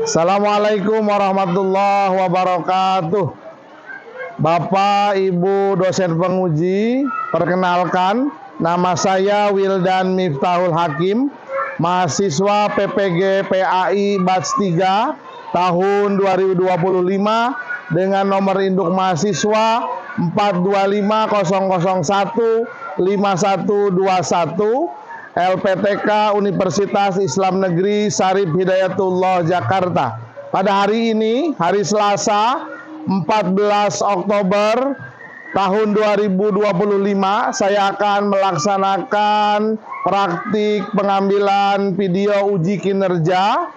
Assalamualaikum warahmatullahi wabarakatuh. Bapak, Ibu, dosen penguji, perkenalkan, nama saya Wildan Miftahul Hakim, mahasiswa PPG PAI Batch 3 tahun 2025 dengan nomor induk mahasiswa 4250015121 LPTK Universitas Islam Negeri Syarif Hidayatullah Jakarta. Pada hari ini, hari Selasa 14 Oktober tahun 2025, saya akan melaksanakan praktik pengambilan video uji kinerja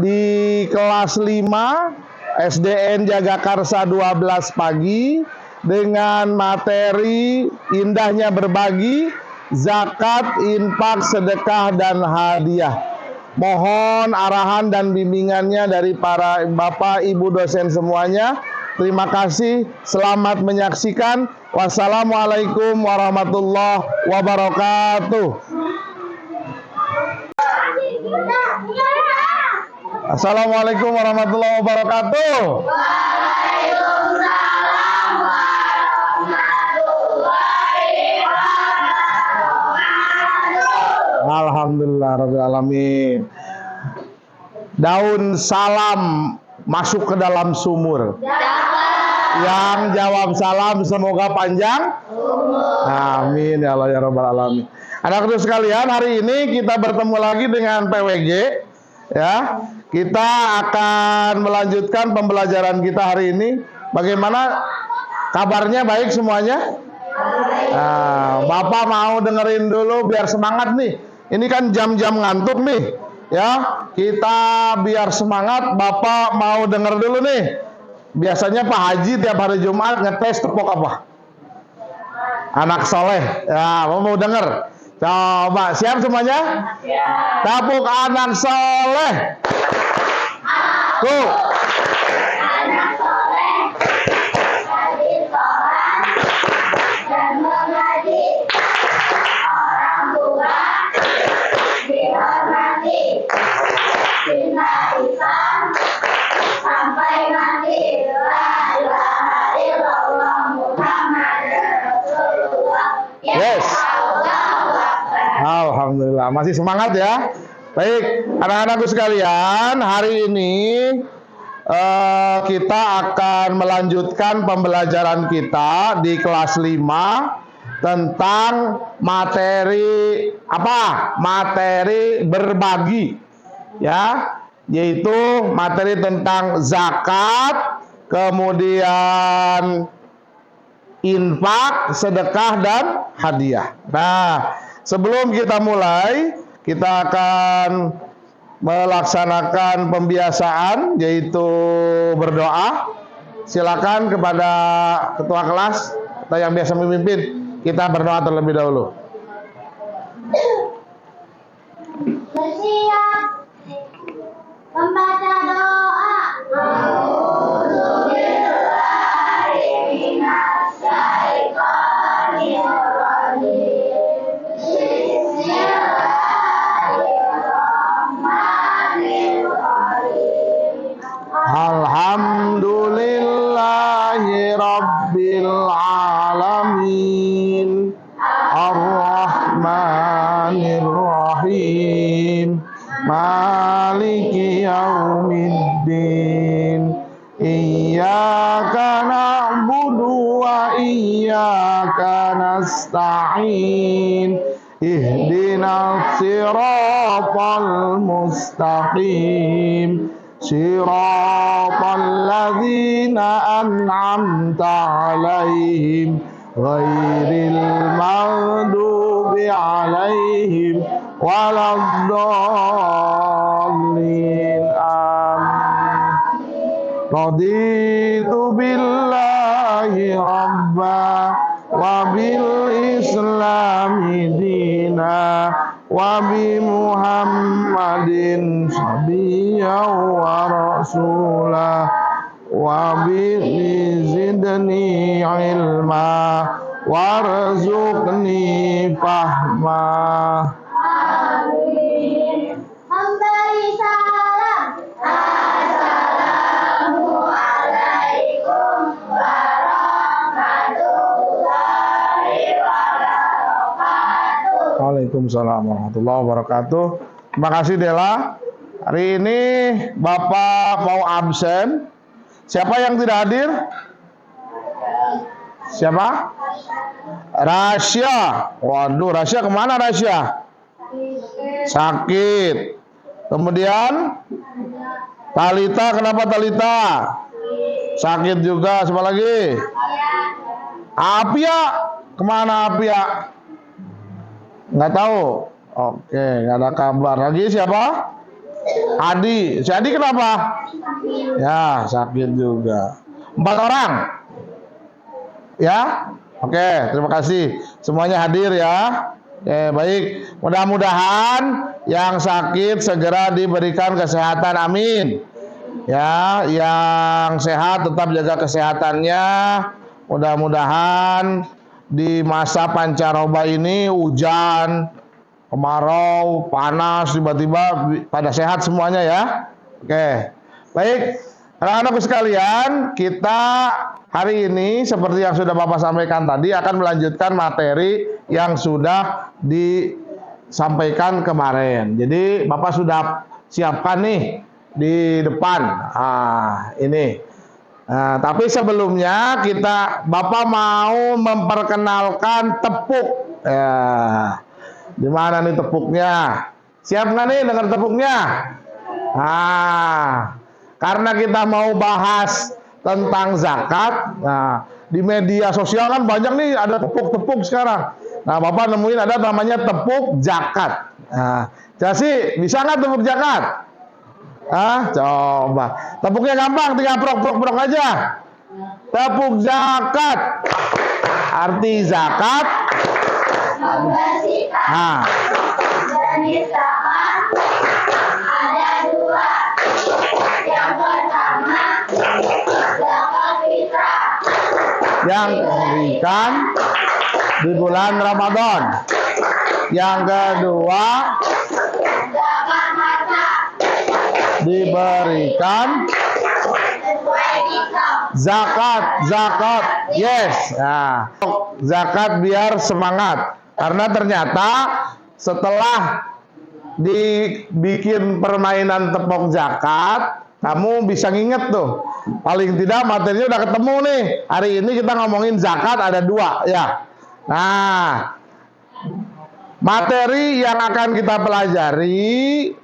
di kelas 5 SDN Jagakarsa 12 pagi dengan materi indahnya berbagi, zakat, infak, sedekah, dan hadiah. Mohon arahan dan bimbingannya dari para Bapak, Ibu dosen semuanya. Terima kasih, selamat menyaksikan. Wassalamualaikum warahmatullahi wabarakatuh. Assalamualaikum warahmatullahi wabarakatuh. Alhamdulillah rabbil alamin. Daun salam masuk ke dalam sumur. Yang jawab salam semoga panjang. Amin ya Allah ya rabbal alamin. Anak-anak sekalian, hari ini kita bertemu lagi dengan PWG. Ya, kita akan melanjutkan pembelajaran kita hari ini. Bagaimana kabarnya? Baik semuanya? Nah, Bapak mau dengerin dulu biar semangat nih. Ini kan jam-jam ngantuk nih, ya. Kita biar semangat, Bapak mau denger dulu nih. Biasanya Pak Haji tiap hari Jumat ngetes tepuk apa? Anak soleh. Ya, mau denger? Coba, siap semuanya? Tepuk anak soleh. Tuh. Yes. Alhamdulillah, masih semangat ya. Baik, anak-anakku sekalian, hari ini kita akan melanjutkan pembelajaran kita di kelas 5 tentang materi apa? Materi berbagi, ya, yaitu materi tentang zakat, kemudian infak, sedekah, dan hadiah. Nah, sebelum kita mulai, kita akan melaksanakan pembiasaan, yaitu berdoa. Silakan kepada ketua kelas atau yang biasa memimpin, kita berdoa terlebih dahulu. Bersiap membaca doa. Alhamdulillahi rabbil alamin, ar-rahmanir rahim, maliki yaumiddin, iyyaka na'budu wa iyyaka nasta'in, ihdinas siratal mustaqim, siratal ladzina an'amta 'alaihim ghairil maghdubi 'alaihim waladdallin. Amin. Raditu billahi rabba wa bil islami dina wa bi Muhammadin sabiyyan wa rasulah wa bi zidni ilma warzuqni fahma. Amin. Memberi salam. Waalaikumsalam warahmatullahi wabarakatuh. Terima kasih Dela. Hari ini Bapak mau absen. Siapa yang tidak hadir? Siapa? Rasya. Waduh, Rasya kemana Rasya? Sakit. Kemudian Talita, kenapa Talita? Sakit juga. Siapa lagi? Apia, kemana Apia? Nggak tahu. Oke, nggak ada kabar. Lagi siapa? Adi. Si Adi kenapa? Ya, sakit juga. 4 orang. Ya, oke. Terima kasih. Semuanya hadir ya. Oke, baik. Mudah-mudahan yang sakit segera diberikan kesehatan. Amin. Ya, yang sehat tetap jaga kesehatannya. Mudah-mudahan di masa pancaroba ini hujan, kemarau, panas, tiba-tiba pada sehat semuanya ya. Oke. Baik, anak-anakku sekalian, kita hari ini seperti yang sudah Bapak sampaikan tadi akan melanjutkan materi yang sudah disampaikan kemarin. Jadi Bapak sudah siapkan nih di depan. Ini. Nah, tapi sebelumnya Bapak mau memperkenalkan tepuk. Ya. Di mana nih tepuknya? Siap nggak nih dengar tepuknya? Karena kita mau bahas tentang zakat. Nah, di media sosial kan banyak nih ada tepuk-tepuk sekarang. Nah, Bapak nemuin ada namanya tepuk zakat. Nah, jadi bisa nggak tepuk zakat? Coba. Tepuknya gampang, tinggal prok aja. Tepuk zakat. Arti zakat. Jenis zakat ada 2. Yang pertama zakat fitrah Yang diberikan di bulan Ramadan. Yang kedua zakat harta diberikan sesuai nisab. zakat. Yes. Nah, zakat biar semangat. Karena ternyata setelah dibikin permainan tepuk zakat, kamu bisa nginget tuh. Paling tidak materinya udah ketemu nih. Hari ini kita ngomongin zakat ada 2 ya. Nah, materi yang akan kita pelajari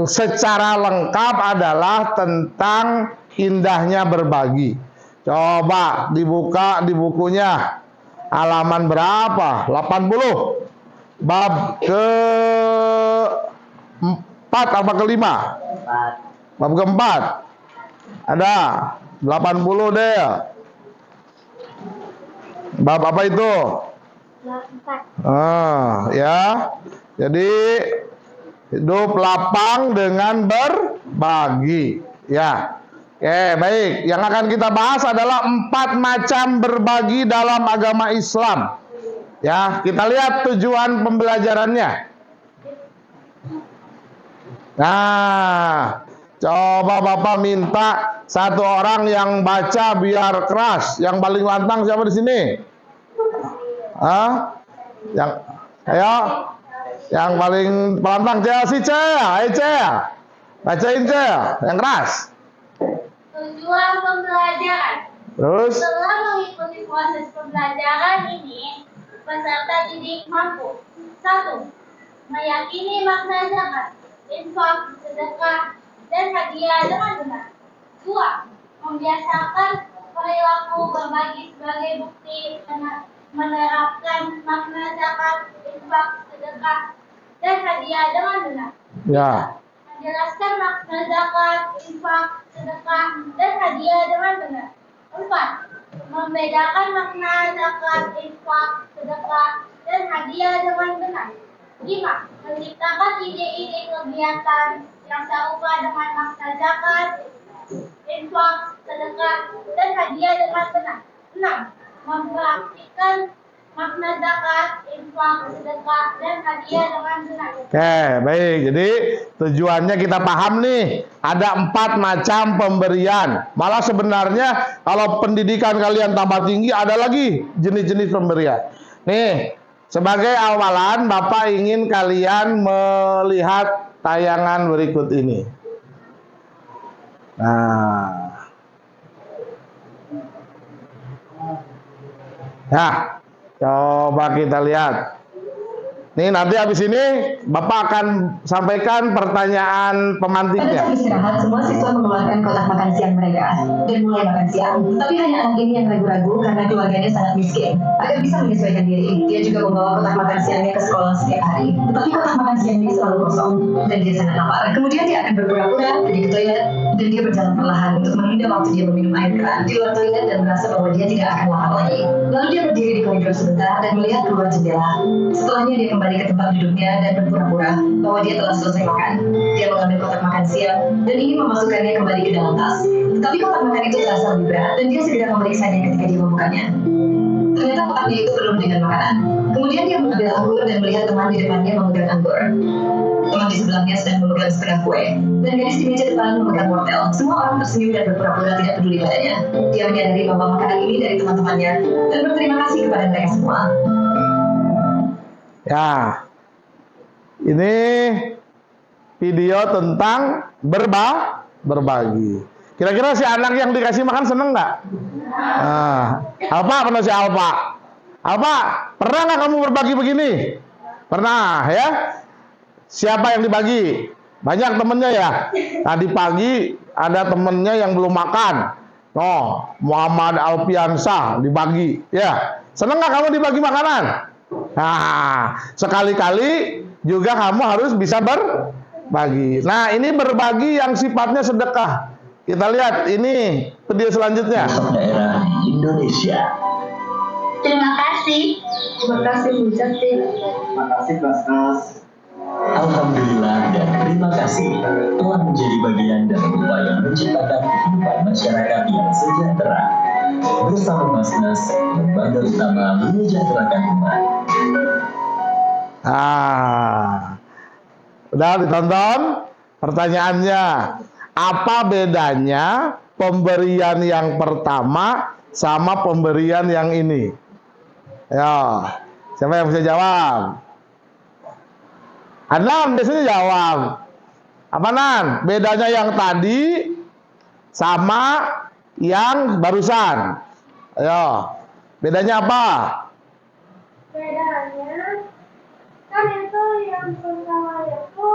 secara lengkap adalah tentang indahnya berbagi. Coba dibuka di bukunya. Halaman berapa? 80. Bab ke-4 apa ke-5? Bab ke-4. Ada 80 deh. Bab apa itu? Ya. Jadi hidup lapang dengan berbagi. Ya. Oke, baik. Yang akan kita bahas adalah 4 macam berbagi dalam agama Islam. Ya, kita lihat tujuan pembelajarannya. Nah, coba Bapak minta 1 orang yang baca biar keras. Yang paling lantang siapa di sini? Ayo. Yang paling lantang si Cea. Ayo Cea. Bacain Cea, yang keras. Tujuan pembelajaran. Terus? Setelah mengikuti proses pembelajaran ini, peserta didik mampu 1. Meyakini makna zakat, infak, sedekah, dan hadiah dengan benar. 2. Membiasakan perilaku berbagi sebagai bukti menerapkan makna zakat, infak, sedekah, dan hadiah dengan benar. Ya. Menjelaskan makna zakat, infak, sedekah, dan hadiah dengan benar. 4. Membedakan makna zakat, infak, sedekah, dan hadiah dengan benar. 5. Menciptakan ide-ide kegiatan yang serupa dengan makna zakat, infak, sedekah, dan hadiah dengan benar. 6. Mempraktikkan makna zakat, infak, sedekah, dan hadiah dengan benar. Oke, baik. Jadi tujuannya kita paham nih, ada 4 macam pemberian. Malah sebenarnya kalau pendidikan kalian tambah tinggi, ada lagi jenis-jenis pemberian. Nih, Sebagai awalan, Bapak ingin kalian melihat tayangan berikut ini. Nah, coba kita lihat. Nih nanti habis ini Bapak akan sampaikan pertanyaan Pada pemantiknya. saat istirahat, semua siswa mengeluarkan kotak makan siang mereka dan mulai makan siang. Tapi hanya anak ini yang ragu-ragu karena keluarganya sangat miskin. Agar bisa menyesuaikan diri, dia juga membawa kotak makan siangnya ke sekolah setiap hari. Tetapi kotak makan siangnya selalu kosong dan dia sangat lapar. Kemudian dia akan berpura-pura pergi ke toilet dan dia berjalan perlahan untuk menunda waktu dia meminum air keran di luar toilet dan merasa bahwa dia tidak akan lapar lagi. Lalu dia berdiri di koridor sebentar dan melihat keluar jendela. Setelahnya dia kembali ke tempat duduknya dan berpura-pura bahwa dia telah selesai makan. Dia mengambil kotak makan siang dan ingin memasukkannya kembali ke dalam tas. Tetapi kotak makan itu terasa lebih berat dan dia segera memeriksanya ketika dia membukanya. Ternyata kotaknya itu penuh dengan makanan. Kemudian dia mengambil anggur dan melihat teman di depannya memegang anggur. Teman di sebelahnya sedang memegang setengah kue. Dan gadis di meja depan memegang wortel. Semua orang tersenyum dan berpura-pura tidak peduli padanya. Dia menyadari bahwa makanan ini dari teman-temannya dan berterima kasih kepada mereka semua. Ya, ini video tentang berbagi. Kira-kira si anak yang dikasih makan seneng nggak? Alpa, pernah si Alpa? Alpa, pernah nggak kamu berbagi begini? Pernah ya? Siapa yang dibagi? Banyak temennya ya. Tadi pagi ada temennya yang belum makan. Oh, Muhammad Alfiansah dibagi. Ya, seneng nggak kamu dibagi makanan? Nah, sekali-kali juga kamu harus bisa berbagi. Nah, ini berbagi yang sifatnya sedekah. Kita lihat ini video selanjutnya. Daerah Indonesia. Terima kasih. Terima kasih Bu Jati. Terima kasih Basnas. Alhamdulillah dan terima kasih telah menjadi bagian dari upaya menciptakan kehidupan masyarakat yang sejahtera. Bersama Basnas, lembaga utama menyejahterakan umat. Udah ditonton? Pertanyaannya, apa bedanya pemberian yang pertama sama pemberian yang ini? Ya, siapa yang bisa jawab? Adnan biasanya jawab. Apa Nan? Bedanya yang tadi sama yang barusan. Ayo, bedanya apa? Bedanya kan itu yang pertama itu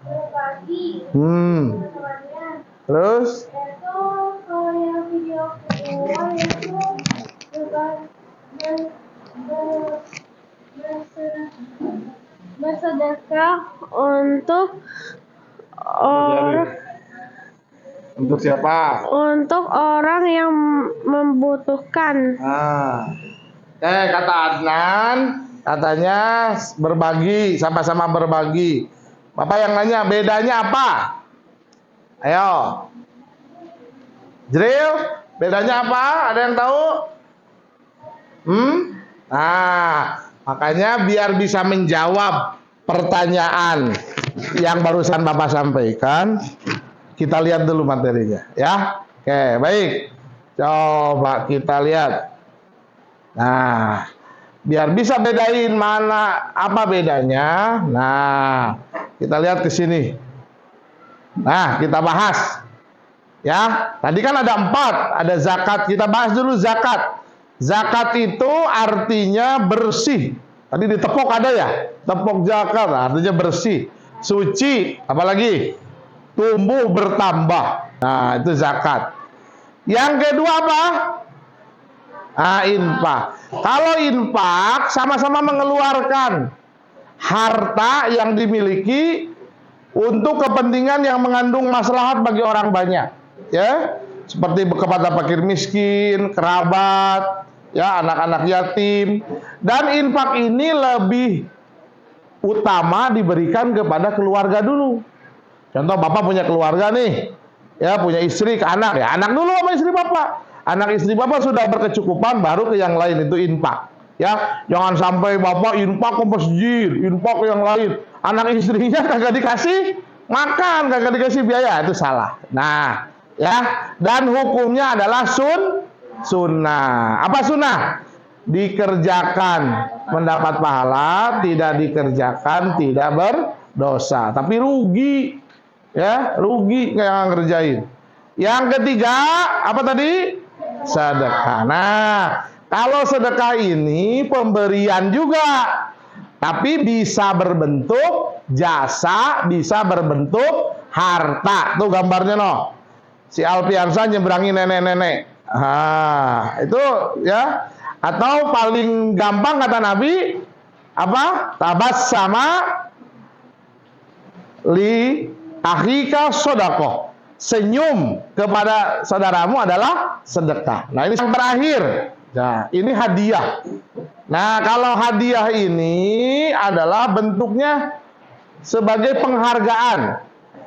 berbagi. Teman-temannya. Terus? Itu kalau yang video kedua itu bersedekah untuk orang Untuk siapa? untuk orang yang membutuhkan. Kata Adnan, katanya berbagi, sama-sama berbagi. Bapak yang nanya, bedanya apa? Ayo. Jril, bedanya apa? Ada yang tahu? Nah, makanya biar bisa menjawab pertanyaan yang barusan Bapak sampaikan, kita lihat dulu materinya, ya. Oke, baik. Coba kita lihat. Nah, biar bisa bedain mana apa bedanya. Nah, kita lihat ke sini. Nah, kita bahas. Ya, tadi kan ada 4, ada zakat. Kita bahas dulu zakat. Zakat itu artinya bersih. Tadi ditepok ada ya? Tepok zakat artinya bersih, suci, apalagi tumbuh bertambah. Nah, itu zakat. Yang kedua apa? Infak. Kalau infak sama-sama mengeluarkan harta yang dimiliki untuk kepentingan yang mengandung maslahat bagi orang banyak, ya, seperti kepada fakir miskin, kerabat, ya, anak-anak yatim. Dan infak ini lebih utama diberikan kepada keluarga dulu. Contoh Bapak punya keluarga nih, ya, punya istri ke anak, ya, anak dulu sama istri Bapak. Anak istri Bapak sudah berkecukupan, baru ke yang lain, itu infak. Ya, jangan sampai Bapak infak ke masjid, infak ke yang lain. Anak istrinya kagak dikasih makan, kagak dikasih biaya, itu salah. Nah, ya, dan hukumnya adalah sunnah. Apa sunnah? dikerjakan mendapat pahala, tidak dikerjakan tidak berdosa. Tapi rugi, ya, rugi kayak ngerjain. Yang ketiga, apa tadi? Sedekah. Nah, kalau sedekah ini pemberian juga, tapi bisa berbentuk jasa, bisa berbentuk harta. Tuh gambarnya no. Si Alfiansa nyeberangi nenek-nenek. Itu ya. Atau paling gampang kata Nabi apa? Tabas sama li akhika sodako. Senyum kepada saudaramu adalah sedekah. Nah, ini yang terakhir. Nah, ini hadiah. Nah, kalau hadiah ini adalah bentuknya sebagai penghargaan.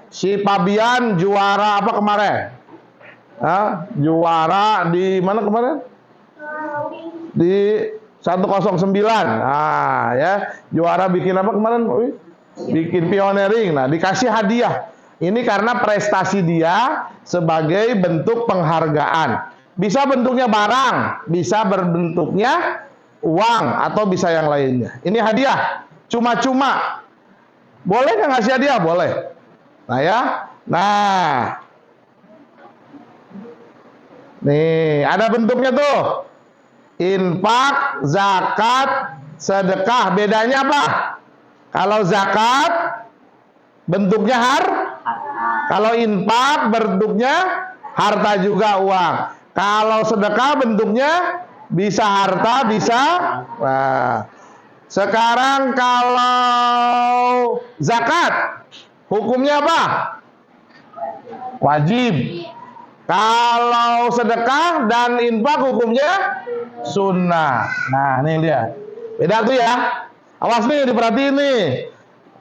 Si Pabian juara apa kemarin? Juara di mana kemarin? Di 109. Nah, ya, juara bikin apa kemarin? Bikin pioneering. Nah, dikasih hadiah. Ini karena prestasi dia sebagai bentuk penghargaan. Bisa bentuknya barang, bisa berbentuknya uang, atau bisa yang lainnya. Ini hadiah, cuma-cuma. Boleh nggak ngasih hadiah? Boleh. Nah ya, nah, nih ada bentuknya tuh. Infak, zakat, sedekah. Bedanya apa? Kalau zakat bentuknya kalau infak bentuknya harta juga, uang. Kalau sedekah bentuknya bisa harta, bisa. Nah, sekarang kalau zakat hukumnya apa? Wajib. Kalau sedekah dan infak hukumnya sunnah. Nah, ini dia. Beda tuh ya. Awas nih, diperhatiin nih.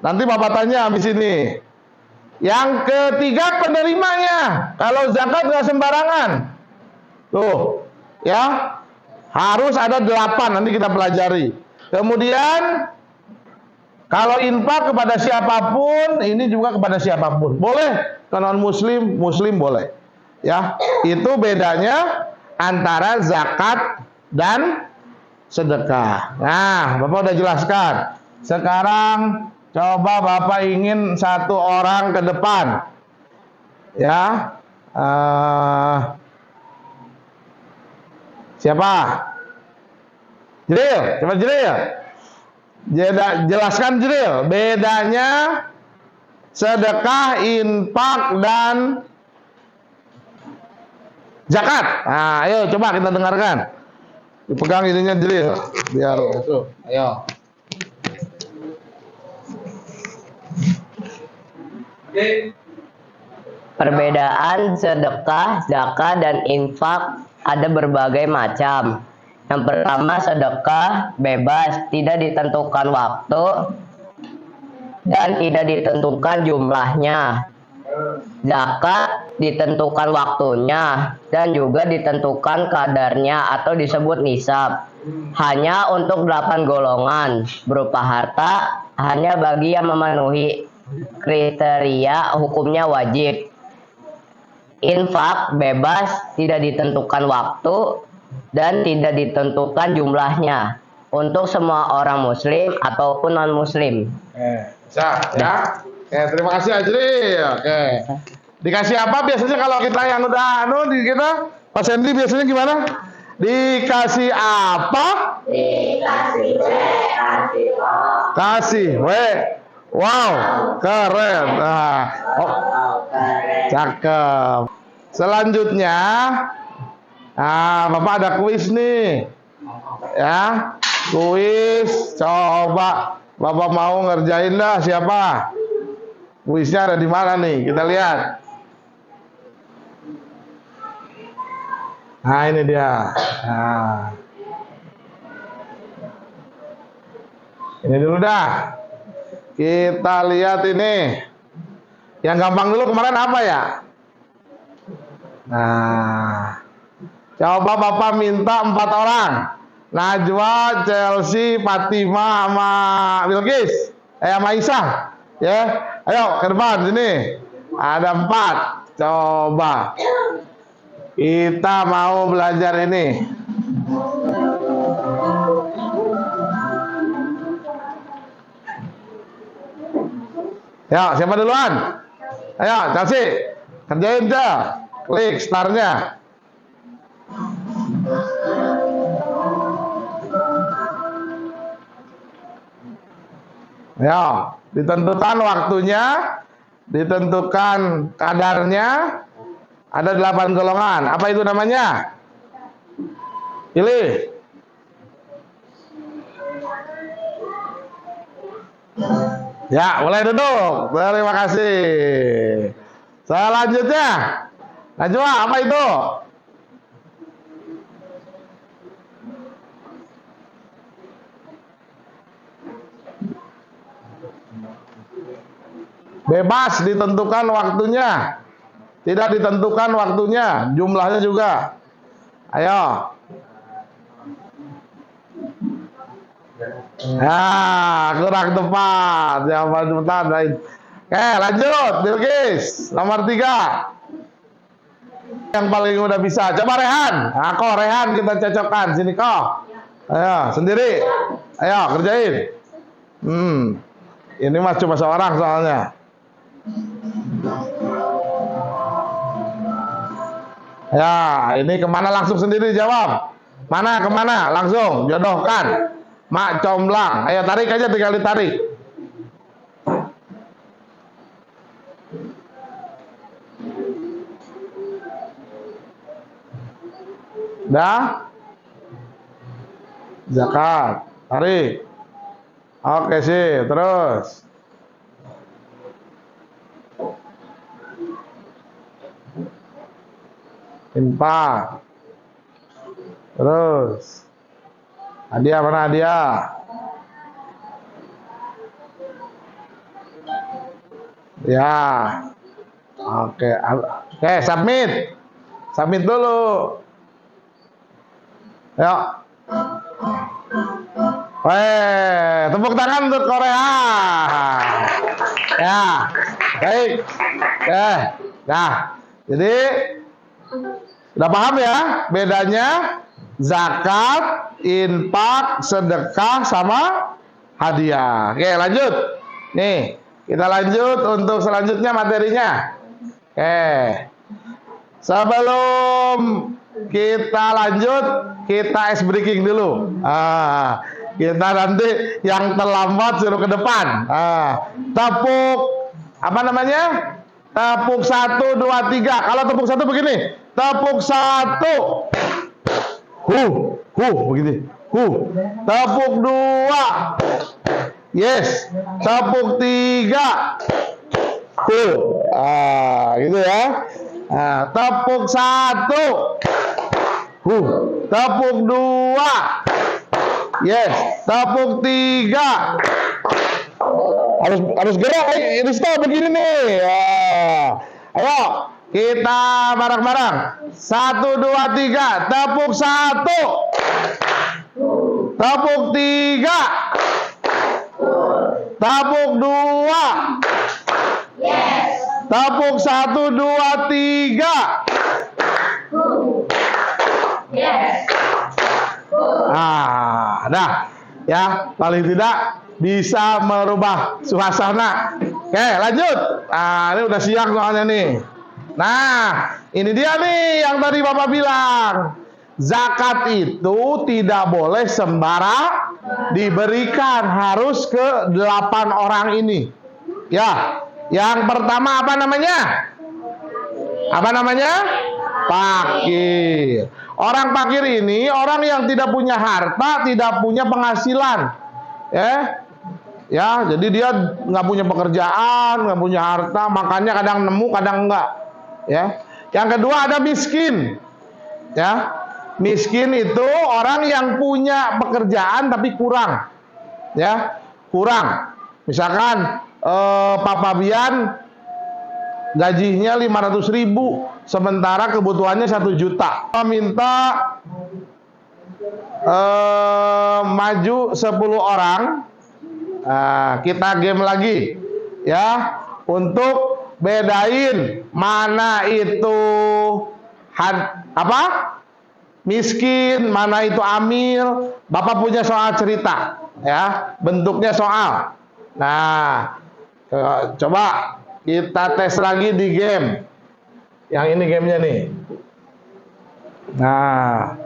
Nanti Bapak tanya habis ini. Yang ketiga penerimanya. Kalau zakat nggak sembarangan. Tuh, ya. Harus ada 8, nanti kita pelajari. Kemudian kalau infak kepada siapapun, ini juga kepada siapapun. Boleh, non muslim, muslim boleh. Ya, itu bedanya antara zakat dan sedekah. Nah, Bapak udah jelaskan. Sekarang coba Bapak ingin satu orang ke depan. Ya. Siapa? Jril, coba Jril. Jelaskan Jril, bedanya sedekah, infak dan zakat. Nah, ayo coba kita dengarkan. Dipegang ininya Jril, biar itu. Ayo. Perbedaan sedekah, zakat, dan infak ada berbagai macam. Yang pertama, sedekah bebas, tidak ditentukan waktu dan tidak ditentukan jumlahnya. Zakat ditentukan waktunya dan juga ditentukan kadarnya atau disebut nisab. Hanya untuk 8 golongan, berupa harta hanya bagi yang memenuhi kriteria hukumnya wajib. Infak bebas, tidak ditentukan waktu dan tidak ditentukan jumlahnya untuk semua orang muslim ataupun non muslim. Bisa ya. Oke, terima kasih Ajri. Oke. Dikasih apa biasanya kalau kita yang udah di kita? Pak Sendi biasanya gimana? Dikasih apa? Dikasih W, kasih O. Kasih W. Wow, keren. Nah, cakep. Selanjutnya, Bapak ada kuis nih. Ya, kuis. Coba Bapak mau ngerjain dah, siapa? Kuisnya ada di mana nih? Kita lihat. Nah, ini dia. Nah. Ini dulu dah. Kita lihat ini. Yang gampang dulu kemarin apa ya? Nah, coba Bapak minta 4 orang. Najwa, Chelsea, Fatima, sama Bilqis, sama Aisyah. Ya, ayo ke depan sini. Ada 4. Coba. Kita mau belajar ini. Ya, siapa duluan? Ayo, Chelsea. Kerjain aja. Klik startnya. Ya, ditentukan waktunya, ditentukan kadarnya. Ada 8 golongan. Apa itu namanya? Pilih. Ya, mulai duduk. Terima kasih. Selanjutnya, Najwa, apa itu? Bebas ditentukan waktunya. Tidak ditentukan waktunya, jumlahnya juga. Ayo. Nah, kurang tepat. Jawaban tepat. Oke, lanjut. Bilkis, nomor 3. Yang paling udah bisa. Coba Rehan. Nah, kok Rehan kita cocokkan. Sini kok. Ayo, sendiri. Ayo, kerjain. Ini mah cuma seorang soalnya. Ya, ini kemana langsung sendiri jawab. Mana kemana? Langsung jodohkan. Mak comblang. Ayo tarik aja, tinggal ditarik. Dah? Zakat. Tarik. Oke sih, terus. Infak. Terus. Hadiah, mana hadiah? Ya. Oke, submit. Submit dulu. Yuk. Weh, tepuk tangan untuk Korea. Ya. Baik. Nah, jadi udah paham ya bedanya zakat, infak, sedekah sama hadiah. Oke, lanjut. Nih, kita lanjut untuk selanjutnya materinya. Oke. Sebelum kita lanjut, kita ice breaking dulu. Kita nanti yang terlambat suruh ke depan. Tepuk apa namanya? Tepuk 1, 2, 3. Kalau tepuk 1 begini. Tepuk 1. Begini. Tepuk 2. Yes. Tepuk 3. Gitu ya. Tepuk 1. Tepuk 2. Yes. Tepuk 3. Harus gerak, Risto begini nih. Ayo, kita bareng-bareng. 1, 2, 3. Tepuk 1. Tepuk 3. Tepuk 2. Yes. Tepuk 1, 2, 3. Yes. Nah, ya, paling tidak bisa merubah suasana. Oke, lanjut. Ini udah siang soalnya nih. Nah, ini dia nih yang tadi Bapak bilang. Zakat itu tidak boleh sembarang diberikan, harus ke 8 orang ini. Ya, yang pertama apa namanya? Apa namanya? Fakir. Orang fakir ini orang yang tidak punya harta, tidak punya penghasilan. Ya, jadi dia nggak punya pekerjaan, nggak punya harta, makanya kadang nemu, kadang enggak. Ya. Yang kedua ada miskin. Ya, miskin itu orang yang punya pekerjaan tapi kurang. Ya, kurang. Misalkan Pak Fabian gajinya 500.000, sementara kebutuhannya 1 juta. Minta maju 10 orang. Kita game lagi ya, untuk bedain mana itu miskin, mana itu amil. Bapak punya soal cerita ya, bentuknya soal. Nah, Coba kita tes lagi di game. Yang ini gamenya nih. Nah,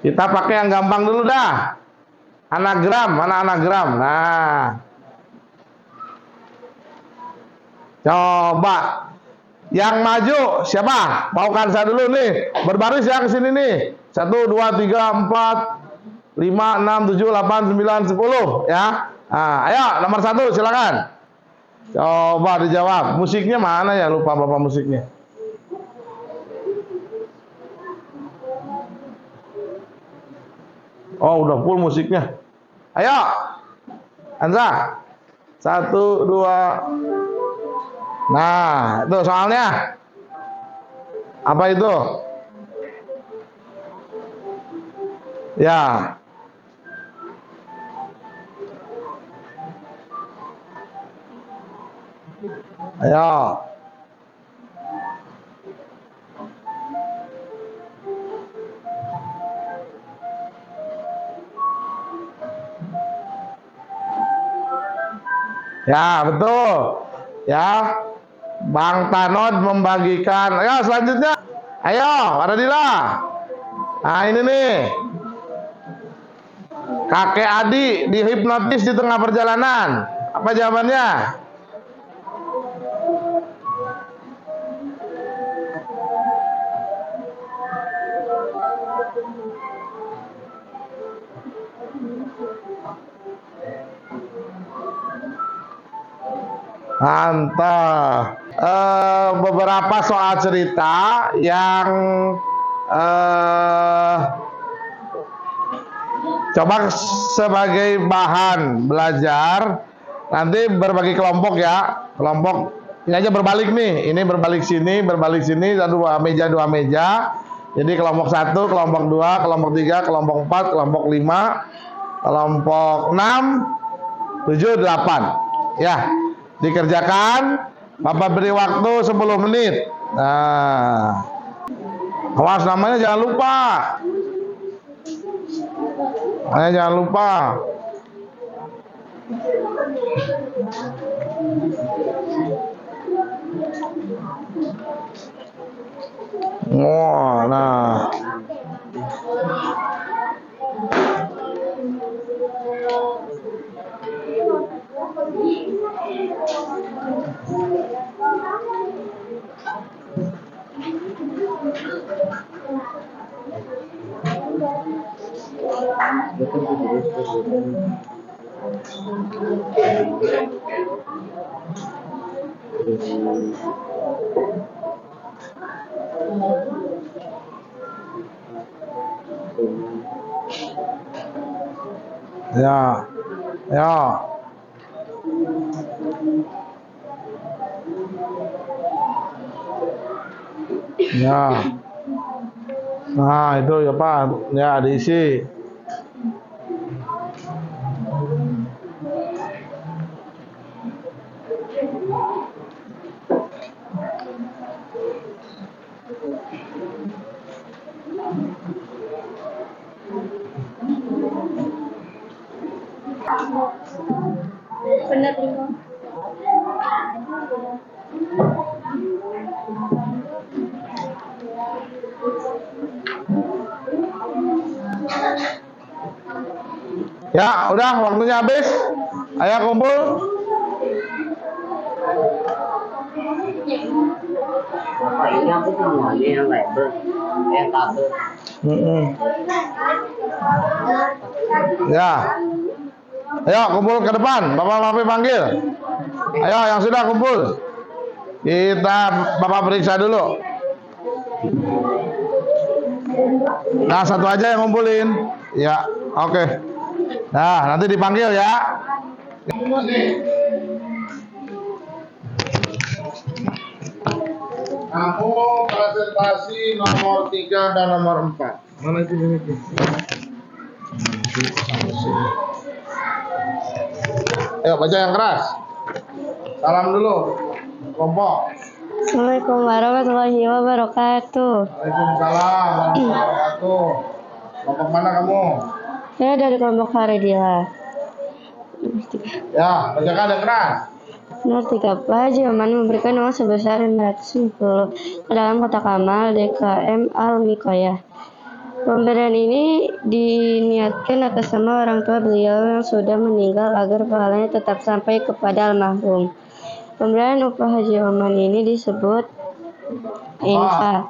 kita pakai yang gampang dulu dah. Anagram, mana anagram? Nah, coba yang maju siapa? Paukan saya dulu nih. Berbaris ya ke sini nih. 1, 2, 3, 4, 5, 6, 7, 8, 9, 10 ya. Nah, ayo nomor 1 silakan. Coba dijawab. Musiknya mana ya? Lupa bapak musiknya. Oh, udah full musiknya. Ayo, Anza. 1, 2. Nah, itu soalnya. Apa itu? Ya. Ayo. Ya, betul. Ya. Bang Tanod membagikan. Ayo selanjutnya. Ayo, Radila. Nah, ini nih. Kakek Adi dihipnotis di tengah perjalanan. Apa jawabannya? Mantap. Beberapa soal cerita yang coba sebagai bahan belajar. Nanti berbagi kelompok ya. Kelompok ini aja berbalik nih. Ini berbalik sini, dua meja. Jadi kelompok 1, kelompok 2, kelompok 3, kelompok 4, kelompok 5, kelompok 6, 7, 8. Ya, dikerjakan. Bapak beri waktu 10 menit. Nah, awas namanya jangan lupa. Jangan lupa. Oh, nah. Ya, ya. Ya. Nah, itu ya Pak. Ya, diisi. Benar lima. Ya, udah waktunya habis. Ayo kumpul. Bapak ini aku semuanya yang label, yang tabel. Ya. Ayo kumpul ke depan. Bapak panggil. Ayo yang sudah kumpul. Kita Bapak periksa dulu. Nah, satu aja yang ngumpulin. Ya, oke. Nah, nanti dipanggil ya. Kamu presentasi nomor 3 dan nomor 4. Mana itu ini? Ayo baca yang keras. Salam dulu. Kelompok. Assalamualaikum warahmatullahi wabarakatuh. Waalaikumsalam warahmatullahi wabarakatuh. Kelompok mana kamu? Saya dari kelompok Faridila. Ya, bacakan yang keras. Benar, 3 Pak Haji Oman memberikan uang sebesar 550 ke dalam kotak amal DKM Al-Wiqayah. Pemberian ini diniatkan atas nama orang tua beliau yang sudah meninggal agar pahalanya tetap sampai kepada almarhum. Pemberian upah Haji Oman ini disebut infak.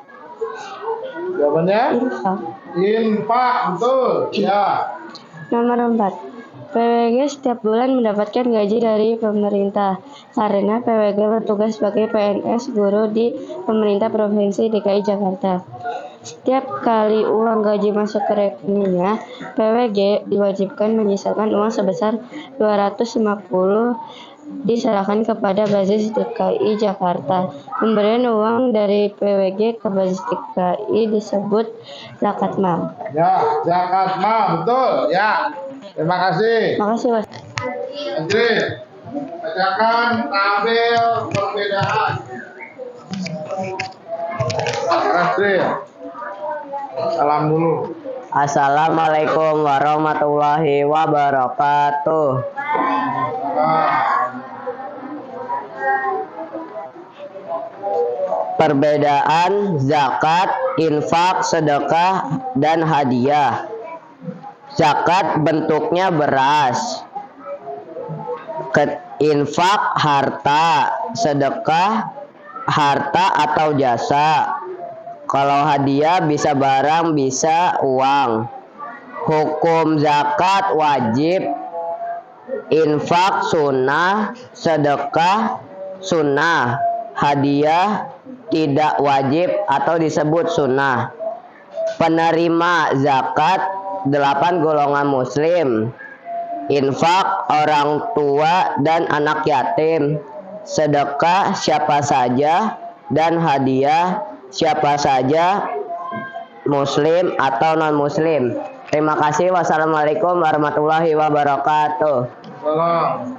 Jawabannya? Infak. Infak, betul. Ya. Nomor 4. PWG setiap bulan mendapatkan gaji dari pemerintah karena PWG bertugas sebagai PNS guru di pemerintah Provinsi DKI Jakarta. Setiap kali uang gaji masuk ke rekeningnya, PWG diwajibkan menyisakan uang sebesar 250 diserahkan kepada Basis DKI Jakarta. Pemberian uang dari PWG ke Basis DKI disebut zakat mal. Ya, zakat mal, betul. Ya. Terima kasih. Makasih, Mas. Andri, bacakan tabel perbedaan. Andri, salam dulu. Assalamualaikum warahmatullahi wabarakatuh. Perbedaan zakat, infak, sedekah, dan hadiah. Zakat bentuknya beras, infak harta, sedekah harta atau jasa. Kalau hadiah bisa barang, bisa uang. Hukum zakat wajib, infak sunnah, sedekah sunnah, hadiah tidak wajib atau disebut sunnah. Penerima zakat 8 golongan muslim, infak orang tua dan anak yatim, sedekah siapa saja, dan hadiah siapa saja, muslim atau non muslim. Terima kasih. Wassalamualaikum warahmatullahi wabarakatuh. Salam.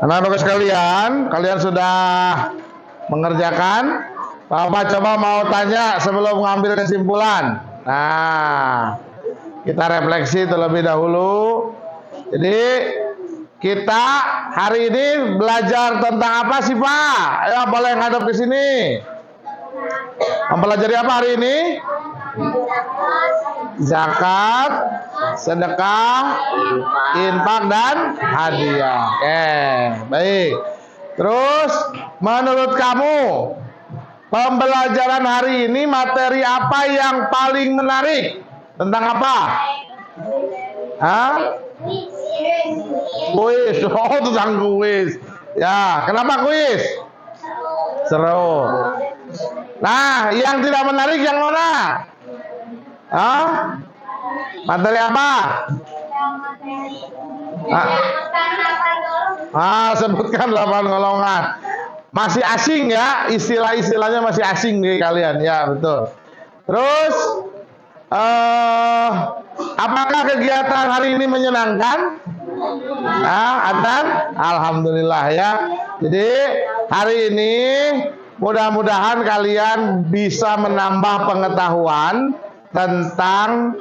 Anak-anak sekalian, kalian sudah mengerjakan? Bapak coba mau tanya sebelum mengambil kesimpulan. Nah, kita refleksi terlebih dahulu. Jadi kita hari ini belajar tentang apa sih Pak? Ayo boleh ngadep ke sini. Mempelajari apa hari ini? Zakat, sedekah, infak dan hadiah. Oke, baik. Terus menurut kamu pembelajaran hari ini materi apa yang paling menarik? Tentang apa? Hah? Kuis. Oh, tentang kuis. Ya, kenapa kuis? Seru. Nah, yang tidak menarik yang mana? Hah? Materi apa? Sebutkan 8 golongan. Masih asing ya, istilah-istilahnya masih asing nih kalian. Ya, betul. Terus apakah kegiatan hari ini menyenangkan? Adhan? Alhamdulillah ya. Jadi hari ini mudah-mudahan kalian bisa menambah pengetahuan tentang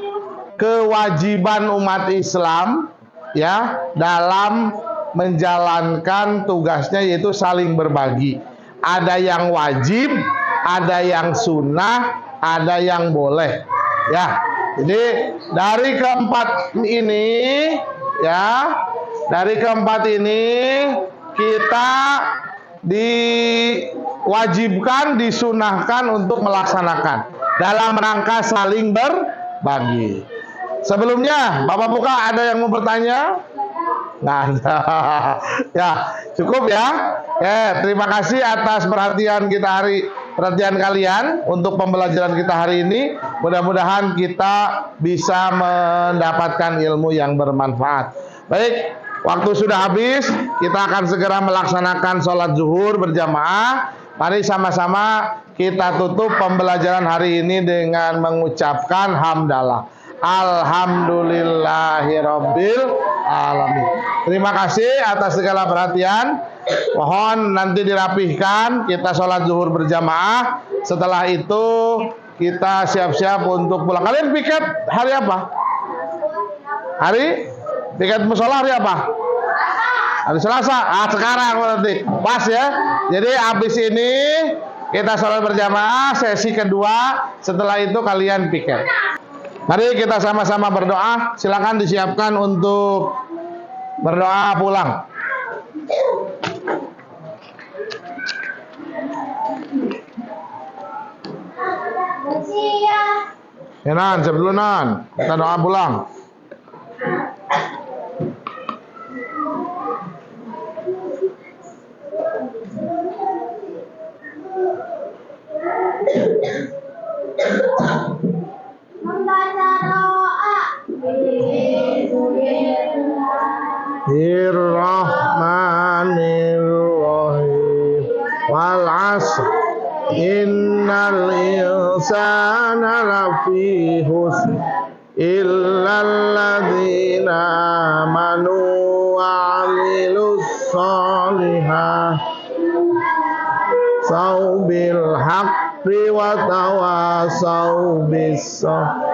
kewajiban umat Islam ya dalam menjalankan tugasnya, yaitu saling berbagi. Ada yang wajib, ada yang sunnah, ada yang boleh. Ya, jadi dari keempat ini, ya, dari keempat ini kita diwajibkan, disunahkan untuk melaksanakan dalam rangka saling berbagi. Sebelumnya, Bapak Buka ada yang mau bertanya? Nggak ada. Ya, cukup ya. Terima kasih atas perhatian kalian untuk pembelajaran kita hari ini. Mudah-mudahan kita bisa mendapatkan ilmu yang bermanfaat. Baik, waktu sudah habis. Kita akan segera melaksanakan sholat zuhur berjamaah. Mari sama-sama kita tutup pembelajaran hari ini dengan mengucapkan hamdalah. Alhamdulillahirabbil alamin. Terima kasih atas segala perhatian. Mohon nanti dirapihkan, kita sholat zuhur berjamaah. Setelah itu kita siap-siap untuk pulang. Kalian piket hari apa? Piket musola hari apa? Hari Selasa. Sekarang berarti pas ya. Jadi habis ini kita sholat berjamaah sesi kedua. Setelah itu kalian piket. Mari kita sama-sama berdoa. Silakan disiapkan untuk berdoa pulang. Ya Nan, siap dulu Nan. Kita doa pulang. Membaca doa. Bismillahirrahmanirrahim. Wal 'asr. Innal insana lafi khusr illal ladzina amanu wa 'amilus shalihat saubil haqqi wa tawasau bis sabr.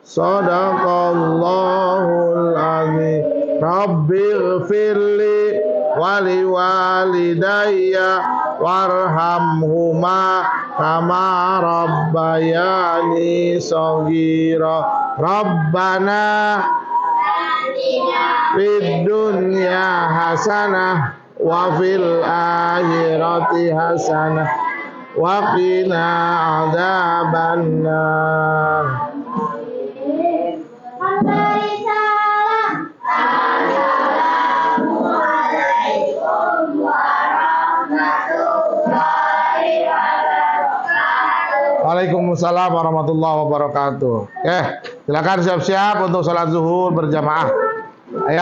Sadaqallahul azim. Rabbighfirli wa liwalidayya warhamhuma kama rabbayani shaghira. Rabbana fid dunya hasanah wa fil akhirati hasanah wa qina adzabannar. Memberi salam. Assalamualaikum warahmatullahi wabarakatuh. Waalaikumsalam warahmatullahi wabarakatuh. Silakan siap-siap untuk sholat zuhur berjamaah. Ayo.